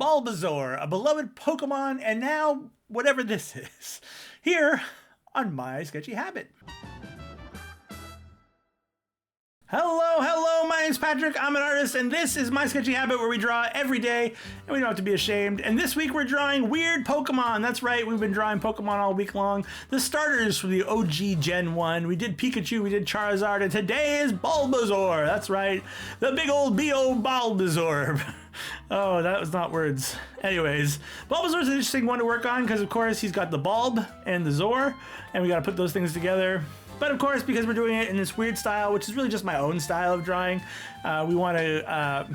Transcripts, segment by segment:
Bulbasaur, a beloved Pokemon, and now whatever this is, here on My Sketchy Habit. Hello, my name's Patrick, I'm an artist, and this is My Sketchy Habit, where we draw every day, and we don't have to be ashamed. And this week we're drawing weird Pokemon. That's right, we've been drawing Pokemon all week long. The starters from the OG Gen 1. We did Pikachu, we did Charizard, and today is Bulbasaur. That's right, the big old B.O. Bulbasaur. Oh, that was not words. Anyways, Bulbasaur's an interesting one to work on, because of course he's got the bulb and the Zor, and we gotta put those things together. But of course, because we're doing it in this weird style, which is really just my own style of drawing, we want to,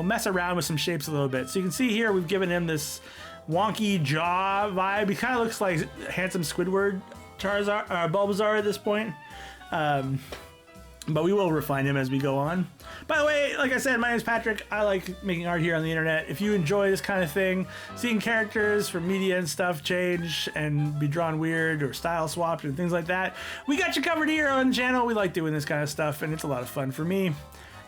mess around with some shapes a little bit. So you can see here, we've given him this wonky jaw vibe. He kind of looks like handsome Squidward Bulbasaur at this point. But we will refine him as we go on. By the way, like I said, my name is Patrick. I like making art here on the internet. If you enjoy this kind of thing, seeing characters from media and stuff change and be drawn weird or style swapped and things like that, we got you covered here on the channel. We like doing this kind of stuff, and it's a lot of fun for me.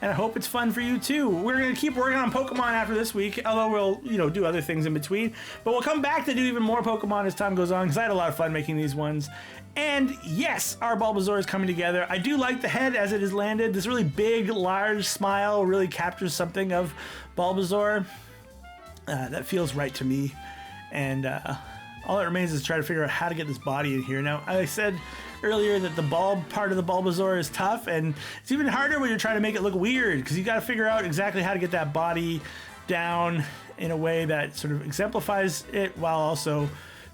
And I hope it's fun for you too. We're gonna keep working on Pokemon after this week, although we'll, do other things in between. But we'll come back to do even more Pokemon as time goes on, because I had a lot of fun making these ones. And yes, our Bulbasaur is coming together. I do like the head as it is landed. This really big, large smile really captures something of Bulbasaur. That feels right to me. And all that remains is try to figure out how to get this body in here. Now, I said earlier that the bulb part of the Bulbasaur is tough, and it's even harder when you're trying to make it look weird, because you got to figure out exactly how to get that body down in a way that sort of exemplifies it while also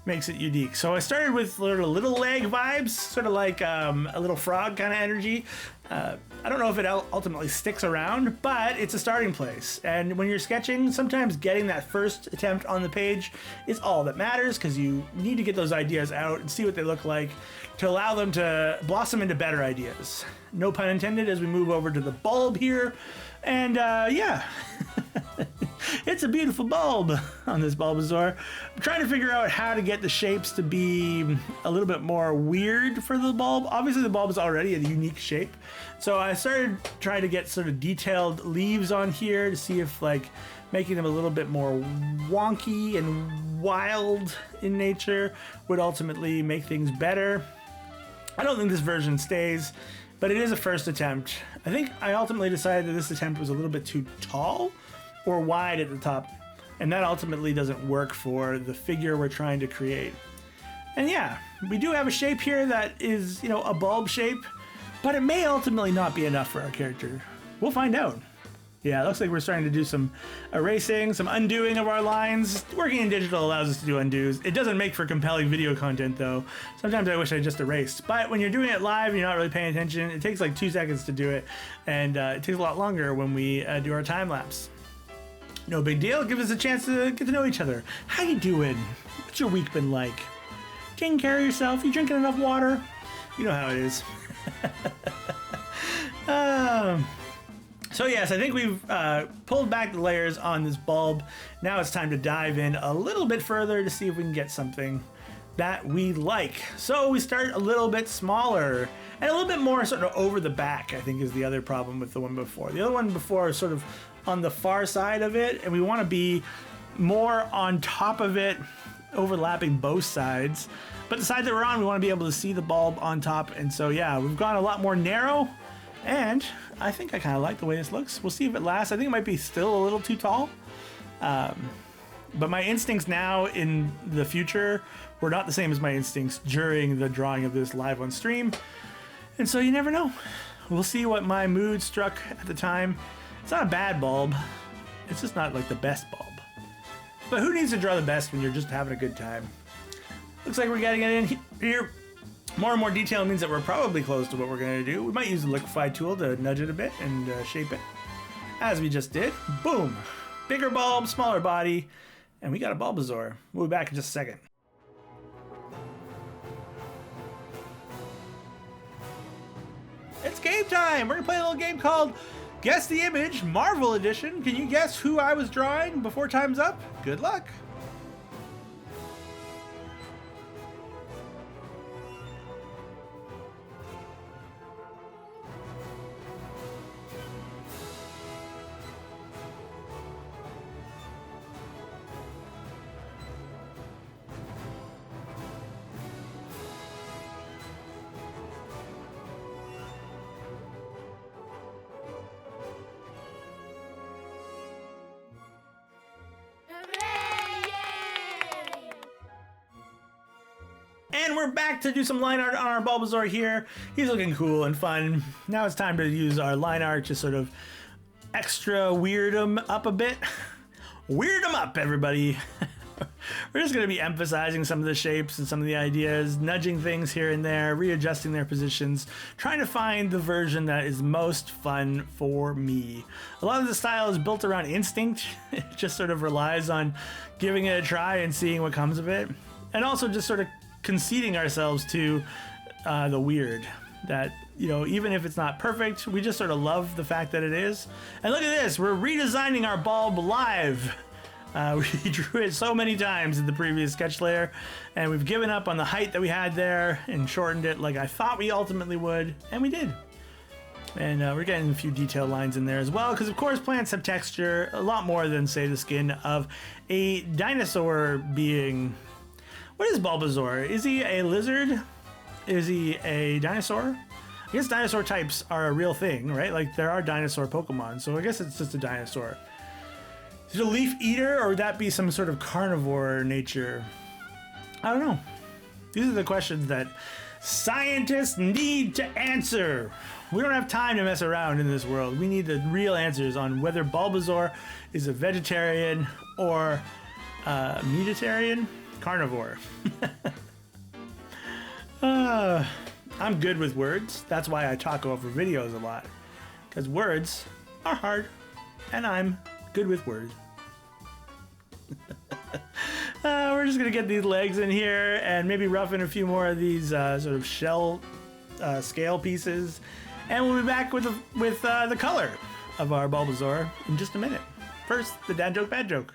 makes it unique. So I started with little leg vibes, sort of like a little frog kind of energy. I don't know if it ultimately sticks around, but it's a starting place. And when you're sketching, sometimes getting that first attempt on the page is all that matters, because you need to get those ideas out and see what they look like to allow them to blossom into better ideas. No pun intended, as we move over to the bulb here. And yeah. It's a beautiful bulb on this Bulbasaur. I'm trying to figure out how to get the shapes to be a little bit more weird for the bulb. Obviously the bulb is already a unique shape. So I started trying to get sort of detailed leaves on here to see if making them a little bit more wonky and wild in nature would ultimately make things better. I don't think this version stays, but it is a first attempt. I think I ultimately decided that this attempt was a little bit too tall or wide at the top, and that ultimately doesn't work for the figure we're trying to create. And yeah, we do have a shape here that is, a bulb shape, but it may ultimately not be enough for our character. We'll find out. Yeah, it looks like we're starting to do some erasing, some undoing of our lines. Working in digital allows us to do undos. It doesn't make for compelling video content though. Sometimes I wish I just erased. But when you're doing it live and you're not really paying attention, it takes like 2 seconds to do it. And it takes a lot longer when we do our time lapse. No big deal, give us a chance to get to know each other. How you doing? What's your week been like? Taking care of yourself? You drinking enough water? You know how it is. So yes, I think we've pulled back the layers on this bulb. Now it's time to dive in a little bit further to see if we can get something that we like. So we start a little bit smaller and a little bit more sort of over the back, I think, is the other problem with the one before. The other one before is sort of on the far side of it, and we want to be more on top of it, overlapping both sides. But the side that we're on, we want to be able to see the bulb on top. And so yeah, we've gone a lot more narrow, and I think I kind of like the way this looks. We'll see if it lasts. I think it might be still a little too tall. But my instincts now in the future were not the same as my instincts during the drawing of this live on stream. And so you never know. We'll see what my mood struck at the time. It's not a bad bulb. It's just not like the best bulb. But who needs to draw the best when you're just having a good time? Looks like we're getting it in here. More and more detail means that we're probably close to what we're going to do. We might use the liquify tool to nudge it a bit and shape it. As we just did. Boom. Bigger bulb, smaller body. And we got a Bulbasaur. We'll be back in just a second. It's game time! We're gonna play a little game called Guess the Image, Marvel Edition. Can you guess who I was drawing before time's up? Good luck! And we're back to do some line art on our Bulbasaur here. He's looking cool and fun. Now it's time to use our line art to sort of extra weird him up a bit. Weird him up, everybody. We're just going to be emphasizing some of the shapes and some of the ideas, nudging things here and there, readjusting their positions, trying to find the version that is most fun for me. A lot of the style is built around instinct. It just sort of relies on giving it a try and seeing what comes of it. And also just sort of conceding ourselves to the weird. That, you know, even if it's not perfect, we just sort of love the fact that it is. And look at this, we're redesigning our bulb live. We drew it so many times in the previous sketch layer, and we've given up on the height that we had there and shortened it like I thought we ultimately would, and we did. And we're getting a few detail lines in there as well, because of course plants have texture, a lot more than, say, the skin of a dinosaur being. What is Bulbasaur? Is he a lizard? Is he a dinosaur? I guess dinosaur types are a real thing, right? Like, there are dinosaur Pokemon, so I guess it's just a dinosaur. Is it a leaf eater, or would that be some sort of carnivore nature? I don't know. These are the questions that scientists need to answer. We don't have time to mess around in this world. We need the real answers on whether Bulbasaur is a vegetarian or meatitarian? Carnivore. I'm good with words. That's why I talk over videos a lot. Because words are hard, and I'm good with words. We're just gonna get these legs in here and maybe rough in a few more of these sort of shell scale pieces, and we'll be back with the color of our Bulbasaur in just a minute. First, the dad joke, bad joke.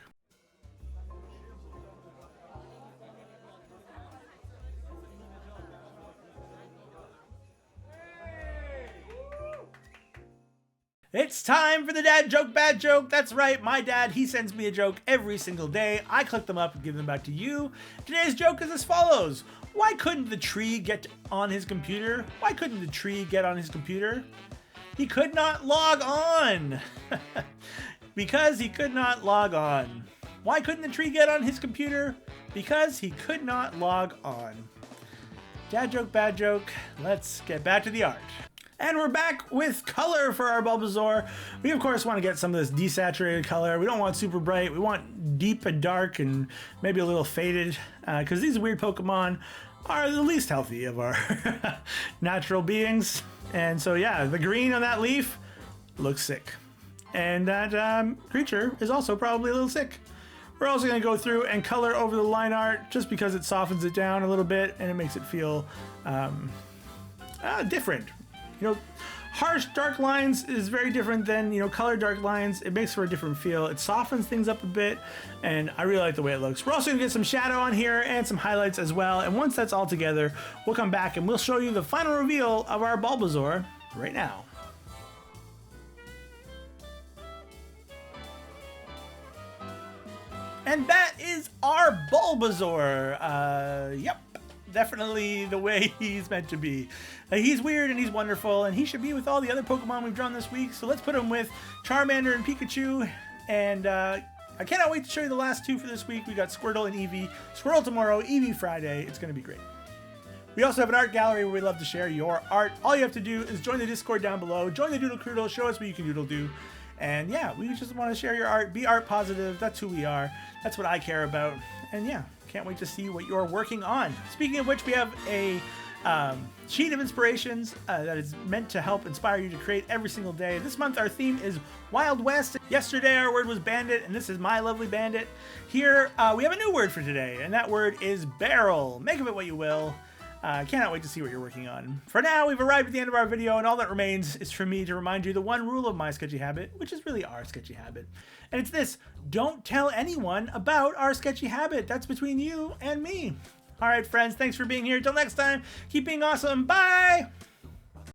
It's time for the dad joke, bad joke. That's right, my dad, he sends me a joke every single day. I collect them up and give them back to you. Today's joke is as follows. Why couldn't the tree get on his computer? Why couldn't the tree get on his computer? He could not log on. Because he could not log on. Why couldn't the tree get on his computer? Because he could not log on. Dad joke, bad joke. Let's get back to the art. And we're back with color for our Bulbasaur. We, of course, want to get some of this desaturated color. We don't want super bright. We want deep and dark and maybe a little faded, because these weird Pokemon are the least healthy of our natural beings. And so, yeah, the green on that leaf looks sick. And that creature is also probably a little sick. We're also going to go through and color over the line art just because it softens it down a little bit and it makes it feel different. You know, harsh dark lines is very different than, you know, color dark lines. It makes for a different feel. It softens things up a bit, and I really like the way it looks. We're also gonna get some shadow on here and some highlights as well, and once that's all together, we'll come back and we'll show you the final reveal of our Bulbasaur right now. And that is our Bulbasaur. Yep. Definitely the way he's meant to be. He's weird and he's wonderful, and he should be with all the other Pokemon we've drawn this week. So let's put him with Charmander and Pikachu. And I cannot wait to show you the last two for this week. We got Squirtle and Eevee. Squirtle tomorrow, Eevee Friday. It's going to be great. We also have an art gallery where we love to share your art. All you have to do is join the Discord down below. Join the Doodle Croodle. Show us what you can doodle do. And yeah, we just want to share your art. Be art positive. That's who we are. That's what I care about. And yeah, can't wait to see what you're working on. Speaking of which, we have a sheet of inspirations that is meant to help inspire you to create every single day. This month our theme is Wild West. Yesterday our word was bandit, and this is my lovely bandit. Here we have a new word for today, and that word is barrel. Make of it what you will. Cannot wait to see what you're working on. For now, we've arrived at the end of our video, and all that remains is for me to remind you the one rule of my sketchy habit, which is really our sketchy habit. And it's this: don't tell anyone about our sketchy habit. That's between you and me. All right, friends, thanks for being here. Till next time, keep being awesome. Bye!